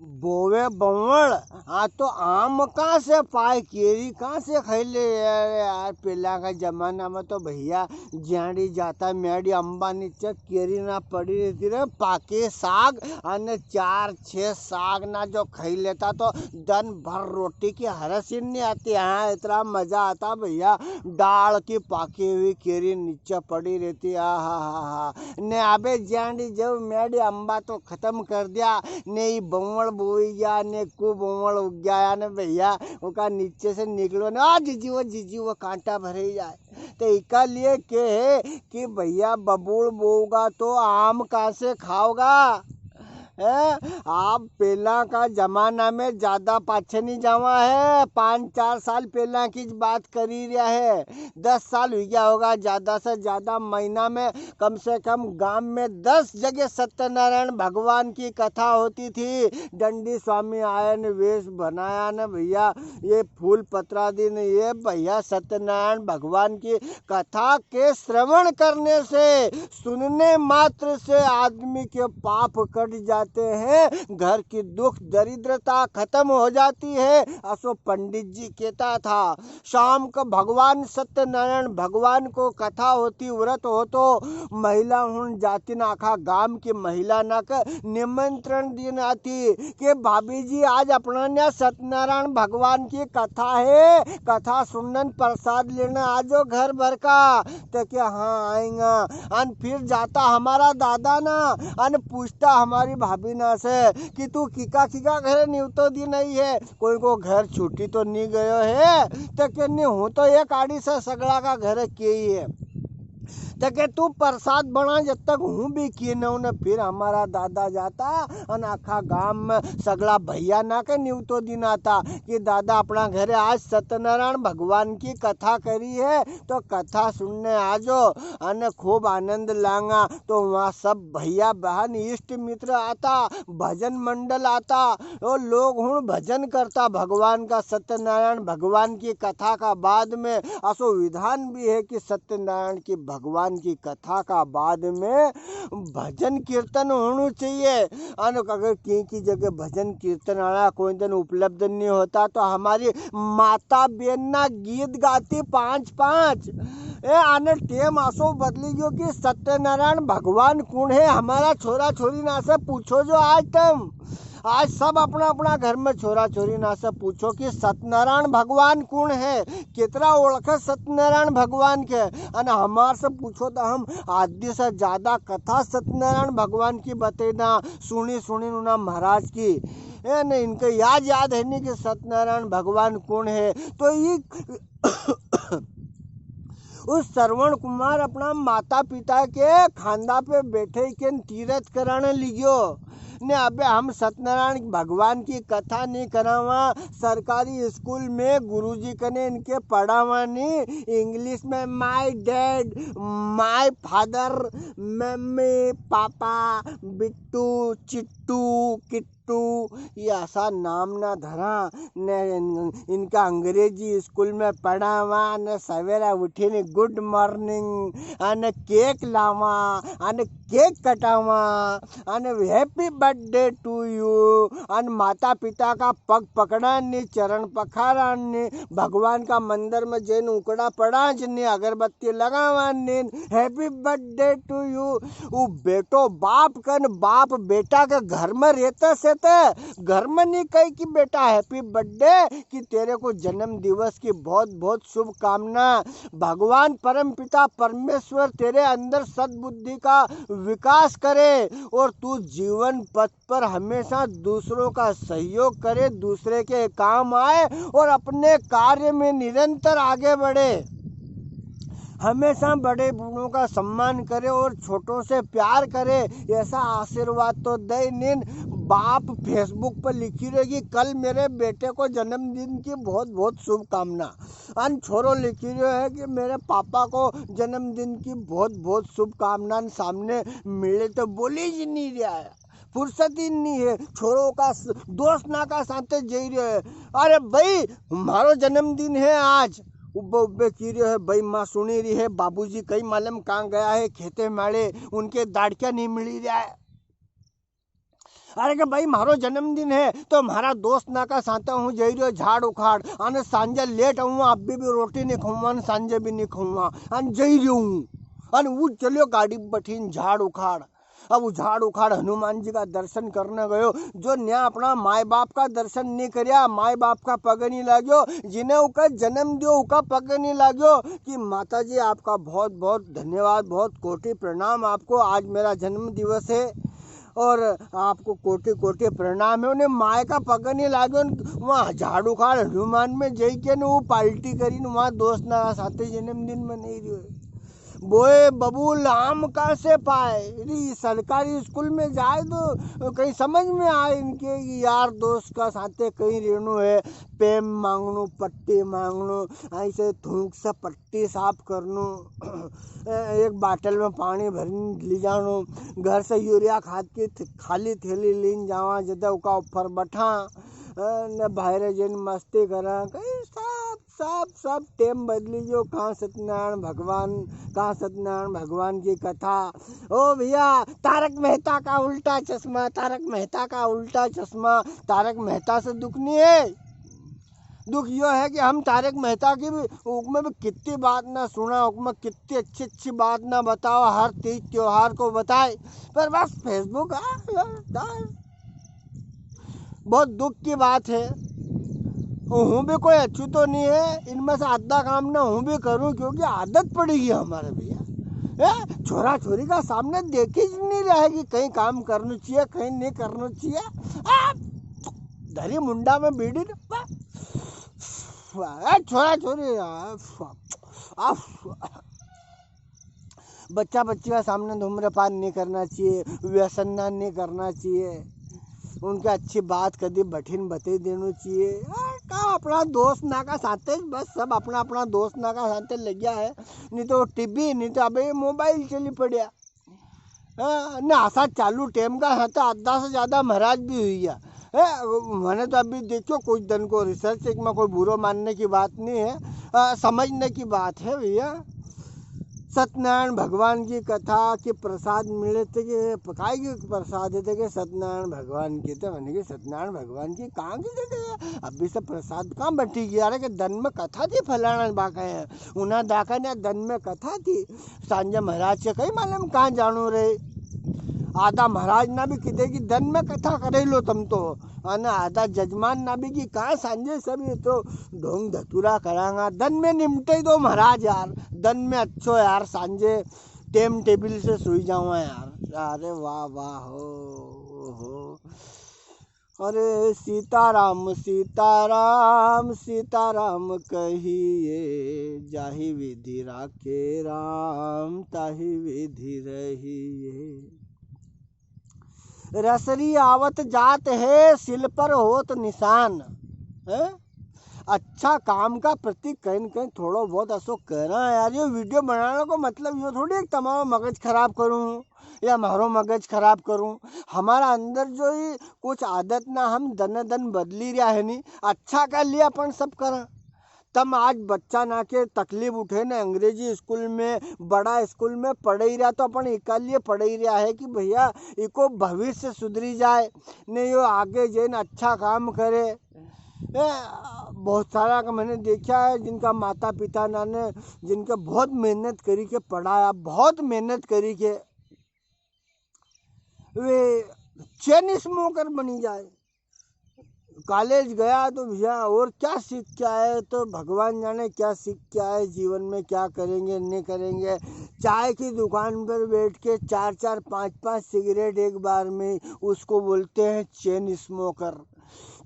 बोवे बवड़ हाँ तो आम कहाँ से पाए, केरी कहाँ से खैले यार। यार पहला का जमाना में तो भैया जाड़ी जाता मेडी अम्बा नीचे केरी ना पड़ी रहती रे, पाके साग अने 4-6 साग ना जो खाई लेता तो दिन भर रोटी की हरसी नहीं आती। हाँ इतना मजा आता भैया, डाल की पाकी हुई केरी नीचे पड़ी रहती। हा ने अबे जाड़ी जब मेडी अम्बा तो खत्म कर दिया ने बवड़ बोई गया ने को बवड़ उग गया ने भैया उसका नीचे से निकलो ना जीजी वो कांटा भरे जाए। तो इका लिए के है कि भैया बबूल बोगा तो आम कहाँ से खाओगा है। आप पहला का जमाना में ज्यादा पाछे नहीं जावा है, 5-4 साल पहला की बात करी रहा है, 10 साल हो गया होगा। ज्यादा से ज्यादा महीना में कम से कम गांव में 10 जगह सत्यनारायण भगवान की कथा होती थी। दंडी स्वामी आए ने वेश बनाया न भैया, ये फूल पत्रा दिन ये भैया सत्यनारायण भगवान की कथा के श्रवण करने से, सुनने मात्र से आदमी के पाप कट जाते हैं, घर की दुख दरिद्रता खत्म हो जाती है। असो पंडित जी कहता था। शाम को भगवान सत्यनारायण भगवान को कथा होती, व्रत हो तो महिला हुन जाति ना आखा गांव की महिला ना का निमंत्रण दिन आती कि भाभी जी आज अपना ने सत्यनारायण भगवान की कथा है, कथा सुनन प्रसाद लेना आजो घर भर का। तो क्या हाँ आएगा। अन फिर जाता हमारा दादा ना अन पूछता हमारी भाभी ना से कि तू किका घर न्यूतो दी नहीं है, कोई को घर छुट्टी तो नहीं गयो है। तो क्या नहीं हूँ तो एक आड़ी से सगड़ा का घर के ही है, तो के तू प्रसाद बना जब तक हूँ भी किए न। फिर हमारा दादा जाता और आखा गांव में सगला भैया ना के न्यूतो दिन आता कि दादा अपना घरे आज सत्यनारायण भगवान की कथा करी है तो कथा सुनने आजो अने खूब आनंद लांगा। तो वहाँ सब भैया बहन इष्ट मित्र आता, भजन मंडल आता और लोग हूँ भजन करता भगवान का। सत्यनारायण भगवान की कथा का बाद में असो विधान भी है कि सत्यनारायण की भगवान की कथा का बाद में भजन कीर्तन होना चाहिए। अगर की जगह भजन कीर्तन आना कोई दिन उपलब्ध नहीं होता तो हमारी माता बहन ना गीत गाती 5-5 आने टेम आसो बदली गयो कि सत्यनारायण भगवान कौन है। हमारा छोरा छोरी ना से पूछो जो आज सब अपना अपना घर में छोरा छोरी ना से पूछो कि सत्यनारायण भगवान कौन है, कितना ओळख सत्यनारायण भगवान के। अन हमार से पूछो तो हम आदि से ज्यादा कथा सत्यनारायण भगवान की बतेना सुनी ना महाराज की नहीं इनके याद है नहीं कि सत्यनारायण भगवान कौन है। तो ये उस श्रवण कुमार अपना माता पिता के खांदा पे बैठे के तीर्थ कराने लियो ने अबे हम सत्यनारायण भगवान की कथा नहीं करावा। सरकारी स्कूल में गुरुजी कने इनके पढ़ावा नहीं, इंग्लिश में my dad my father mummy papa Bittu Chittu Kittu ये ऐसा नाम ना धरा ने इनका अंग्रेजी स्कूल में पढ़ावा ने सवेरा उठी ने गुड मॉर्निंग अने केक लावा अने केक कटावा अने happy birthday to you an माता पिता का पग पकड़ा ने चरण पखारा ने भगवान का मंदिर में जैन उकड़ा पड़ा ने अगरबत्ती लगावा ने हैप्पी बर्थडे टू यू। वो बेटो बाप बेटा के घर में रहते से घर में नहीं कही कि बेटा हैप्पी बर्थडे कि तेरे को जन्म दिवस की बहुत बहुत शुभकामना। भगवान परम पिता परमेश्वर तेरे अंदर सद्बुद्धि का विकास करे और तू जीवन पथ पर हमेशा दूसरों का सहयोग करे, दूसरे के काम आए और अपने कार्य में निरंतर आगे बढ़े। हमेशा बड़े बूढ़ों का सम्मान करे और छोटों से प्यार करे, ऐसा आशीर्वाद तो दे नीन। बाप फेसबुक पर लिखी रहेगी कल मेरे बेटे को जन्मदिन की बहुत बहुत शुभकामना। अन छोरो लिखी रहे है कि मेरे पापा को जन्मदिन की बहुत बहुत शुभकामना। सामने मिले तो बोली जी नहीं रहा है, फुर्सत ही नहीं है, छोरों का दोस्त ना का साथ जई रहे है। अरे भाई हमारो जन्मदिन है आज उब्बे की रहे है भाई, माँ सुनी रही है बाबूजी कई मालूम कहाँ गया है खेते मारे उनके दाड़किया नहीं मिली रहा है। अरे कि भाई मारो जन्मदिन है तो मारा दोस्त ना का साता हूँ जई रहो झाड़ उखाड़ अने सांझे लेट आऊँगा अभी भी रोटी नहीं खाऊंगा अने सांझे भी नहीं खाऊंगा अने जई रही हूँ अने वो चलियो गाड़ी बैठीन झाड़ उखाड़। अब वो झाड़ उखाड़ हनुमान जी का दर्शन करने गयो जो न्या अपना माए बाप का दर्शन नहीं करया माए बाप का पग नहीं लाग्यो जिन्हें उका जन्म दियो उका पग नहीं लाग्यो कि माता जी आपका बहुत बहुत धन्यवाद बहुत कोटि प्रणाम आपको आज मेरा जन्म दिवस है और आपको कोटि कोटि प्रणाम है उन्हें माए का पग नहीं लाग्यो वहाँ झाड़ उखाड़ हनुमान में जई के वो पार्टी करी वहाँ दोस्त ना साथ जन्मदिन मनाई रही बोए बबूल आम कहाँ से पाए री सरकारी स्कूल में जाए तो कहीं समझ में आए इनके कि यार दोस्त का साथे कहीं रेणु है पेम मांगनू पट्टी मांगनू ऐसे थूक से पट्टी साफ करनू एक बाटल में पानी भरने ले जानो घर से यूरिया खाद की खाली थैली लीन जावा जदा उका ऊपर बैठा न बाहर जिन मस्ती करा कहीं सब टेम बदली जो कहाँ सत्यनारायण भगवान की कथा। ओ भैया तारक मेहता का उल्टा चश्मा तारक मेहता से दुख नहीं है दुख यो है कि हम तारक मेहता की भी उसमें भी कितनी बात ना सुना उसमें कितनी अच्छी बात ना बताओ हर तीज त्योहार को बताए पर बस फेसबुक बहुत दुख की बात है। हूँ भी कोई अच्छी तो नहीं है इनमें से आधा काम ना हूँ भी करूँ क्योंकि आदत पड़ेगी हमारे भैया छोरा छोरी का सामने देख ही नहीं रहेगी कहीं काम करना चाहिए कहीं नहीं करना चाहिए धरी मुंडा में बीड़ी छोरा छोरी बच्चा बच्ची का सामने धूम्रपान नहीं करना चाहिए व्यसन नहीं करना चाहिए उनके अच्छी बात कभी बठिन बते देना चाहिए का अपना दोस्त ना का साथे बस सब अपना दोस्त ना का साथे लग गया है नहीं तो टीवी नहीं तो अबे मोबाइल चली पड़िया ना आशा चालू टेम का है तो आधा से ज़्यादा महाराज भी हुई है मैंने तो अभी देखो कुछ दिन को रिसर्च एक में कोई बुरा मानने की बात नहीं है समझने की बात है भैया सत्यनारायण भगवान की कथा के प्रसाद मिले थे कि पकाई के प्रसाद देते कि सत्यनारायण भगवान की तो मैंने कि सत्यनारायण भगवान की कहाँ की देते अभी से प्रसाद कहाँ बैठी गया अरे कि दन में कथा थी फलाना बाका है उन्हें दाका ने दन में कथा थी सांझे महाराज से कहीं मालूम कहाँ जानू रहे आधा महाराज ना भी किते की दन में कथा करे लो तुम तो अना आधा जजमान ना भी की कहाँ सांझे सब ये तो ढोंग धतूरा करांगा दन में निमटे दो महाराज यार दन में अच्छो यार सांझे टेम टेबल से सोई जाऊँ यार अरे वाह वाह हो अरे सीताराम सीताराम सीताराम कहिए जाहि विधि राखे राम ताहि विधि रहिए रसरी आवत जात है सिल पर होत निशान है अच्छा काम का प्रतीक कहीं कहीं थोड़ा बहुत असो करना है यार ये वीडियो बनाने को मतलब ये थोड़ी एक तमाम मगज खराब करूँ या मारो मगज खराब करूँ हमारा अंदर जो ही कुछ आदत ना हम दन बदली रहा है नहीं अच्छा कर लिया अपन सब करा तब आज बच्चा ना के तकलीफ उठे ना अंग्रेजी स्कूल में बड़ा स्कूल में पढ़ ही रहा तो अपन इका लिए पढ़ ही रहा है कि भैया इको भविष्य सुधरी जाए नहीं वो आगे जैन अच्छा काम करे बहुत सारा का मैंने देखा है जिनका माता पिता ना ने जिनके बहुत मेहनत करी के पढ़ाया बहुत मेहनत करी के वे चेन स्मोकर बनी जाए कॉलेज गया तो भैया और क्या सीख के आए तो भगवान जाने क्या सीख के आए जीवन में क्या करेंगे नहीं करेंगे चाय की दुकान पर बैठ के 4-4 5-5 सिगरेट एक बार में उसको बोलते हैं चेन स्मोकर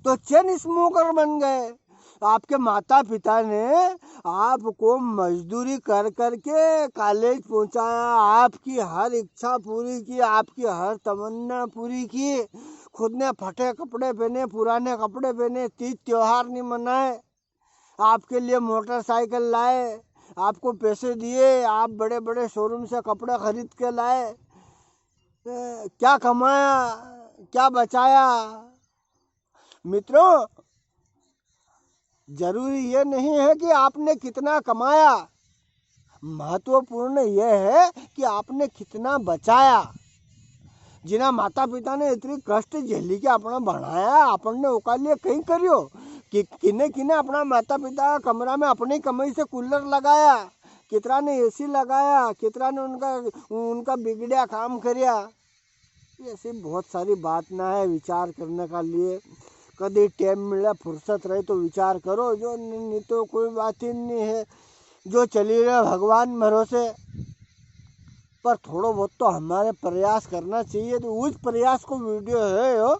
तो चेन स्मोकर बन गए आपके माता पिता ने आपको मजदूरी कर करके कॉलेज पहुंचाया आपकी हर इच्छा पूरी की आपकी हर तमन्ना पूरी की खुद ने फटे कपड़े पहने पुराने कपड़े पहने तीज त्योहार नहीं मनाए आपके लिए मोटरसाइकिल लाए आपको पैसे दिए आप बड़े बड़े शोरूम से कपड़े खरीद के लाए क्या कमाया क्या बचाया मित्रों जरूरी ये नहीं है कि आपने कितना कमाया महत्वपूर्ण यह है कि आपने कितना बचाया जिना माता पिता ने इतनी कष्ट झेली के अपना बढ़ाया, अपन ने ओका लिए कहीं करियो कि किने किने अपना माता पिता का कमरा में अपनी कमाई से कूलर लगाया, कितना ने एसी लगाया, कितना ने उनका बिगड़िया काम करिया। ऐसी बहुत सारी बात ना है विचार करने का लिए। कभी टाइम मिला फुर्सत रहे तो विचार करो, जो नहीं तो कोई बात ही नहीं है, जो चली रहे भगवान भरोसे। पर थोड़ा बहुत तो हमारे प्रयास करना चाहिए, तो उस प्रयास को वीडियो है हो।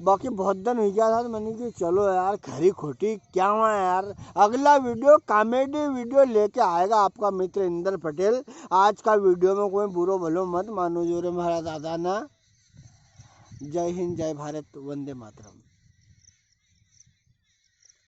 बाकी बहुत दिन हो गया था तो मैंने कि चलो यार खरी खोटी क्या हुआ यार। अगला वीडियो कॉमेडी वीडियो लेके आएगा आपका मित्र इंदर पटेल। आज का वीडियो में कोई बुरो भलो मत मानो, जो रे हमारा दादा ना। जय हिंद, जय भारत, वंदे मातरम।